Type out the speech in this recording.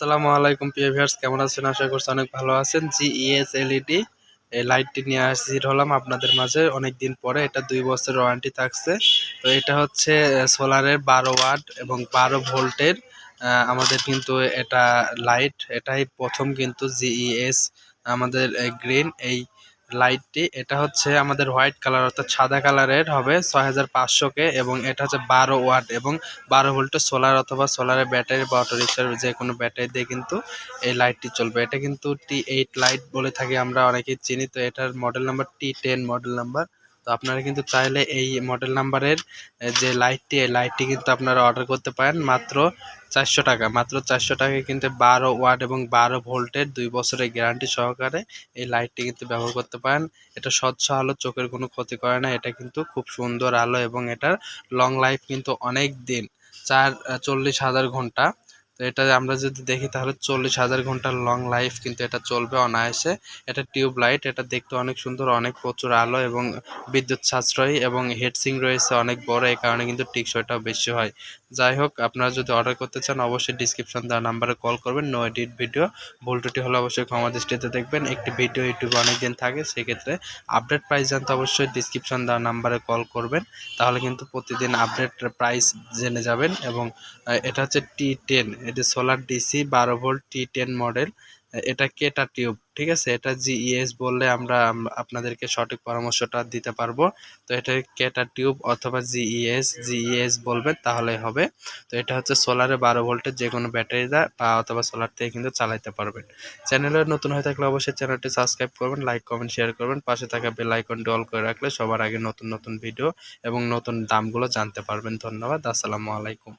আসসালামু আলাইকুম প্রিয় ভিউয়ার্স, কেমন আছেন? আশা করছি অনেক ভালো আছেন। জিইএস এলইডি এই লাইটটি নিয়ে হাজির হলাম আপনাদের মাঝে অনেকদিন পরে। এটা 2 বছর ওয়ারেন্টি থাকছে। তো এটা হচ্ছে সোলারের 12 ওয়াট এবং 12 ভোল্টের আমাদের কিন্তু এটা লাইট। এটাই প্রথম কিন্তু জিইএস আমাদের গ্রিন এই লাইটটি। এটা হচ্ছে আমাদের হোয়াইট কালার অর্থাৎ সাদা কালারের হবে 6500 কে, এবং এটা হচ্ছে 12 ওয়াট এবং 12 ভোল্টের সোলার অথবা সোলারের ব্যাটারি বা অটো রিক্সার যে কোনো ব্যাটারি দিয়ে কিন্তু এই লাইটটি চলবে। এটা কিন্তু T8 লাইট বলে থাকি আমরা, অনেকেই চিনি। তো এটার model number T10 model number. তো আপনারা কিন্তু চাইলে এই মডেল নাম্বারের যে লাইটটি, এই লাইটটি কিন্তু আপনারা অর্ডার করতে পারেন মাত্র 400 টাকা। মাত্র 400 টাকায় কিন্তু 12 ওয়াট এবং 12 ভোল্টের 2 বছরের গ্যারান্টি সহকারে এই লাইটটি কিন্তু ব্যবহার করতে পারেন। এটা স্বচ্ছ আলো, চোখের কোনো ক্ষতি করে না। এটা কিন্তু খুব সুন্দর আলো এবং এটার লং লাইফ কিন্তু অনেক দিন, 40,000 ঘন্টা। তো এটা আমরা যদি দেখি তাহলে 40,000 ঘন্টার লং লাইফ কিন্তু এটা চলবে অনায়াসে। এটা টিউব লাইট, এটা দেখতে অনেক সুন্দর, অনেক প্রচুর আলো এবং বিদ্যুৎ সাশ্রয়ী এবং হেডসিং রয়েছে অনেক বড়, এই কারণে কিন্তু টেকসইটাও বেশি হয়। যাই হোক, আপনারা যদি অর্ডার করতে চান অবশ্যই ডিসক্রিপশন দেওয়া নাম্বারে কল করবেন। নো এডিট ভিডিও, ভুল ত্রুটি হলে অবশ্যই ক্ষমা দৃষ্টিতে দেখবেন। একটি ভিডিও ইউটিউবে অনেকদিন থাকে, সেক্ষেত্রে আপডেট প্রাইস জানতে অবশ্যই ডিসক্রিপশন দেওয়া নাম্বারে কল করবেন। তাহলে কিন্তু প্রতিদিন আপডেট প্রাইস জেনে যাবেন। এবং এটা হচ্ছে T10, এটা solar DC 12 volt T10 model. এটা কেটা টিউব, ঠিক আছে। এটা জিইএস বললে আমরা আপনাদেরকে সঠিক পরামর্শটা দিতে পারবো। তো এটা কেটা টিউব অথবা জিইএস বলবেন তাহলে হবে। তো এটা হচ্ছে সোলারে 12 ভোল্টের যে কোনো ব্যাটারি দা বা অথবা সোলার থেকে কিন্তু চালাতে পারবেন। চ্যানেলে নতুন হয়ে থাকলে অবশ্যই চ্যানেলটি সাবস্ক্রাইব করবেন, লাইক কমেন্ট শেয়ার করবেন। পাশে থাকা বেল আইকনটি অল করে রাখলে সবার আগে নতুন নতুন ভিডিও এবং নতুন দামগুলো জানতে পারবেন। ধন্যবাদ। আসসালামু আলাইকুম।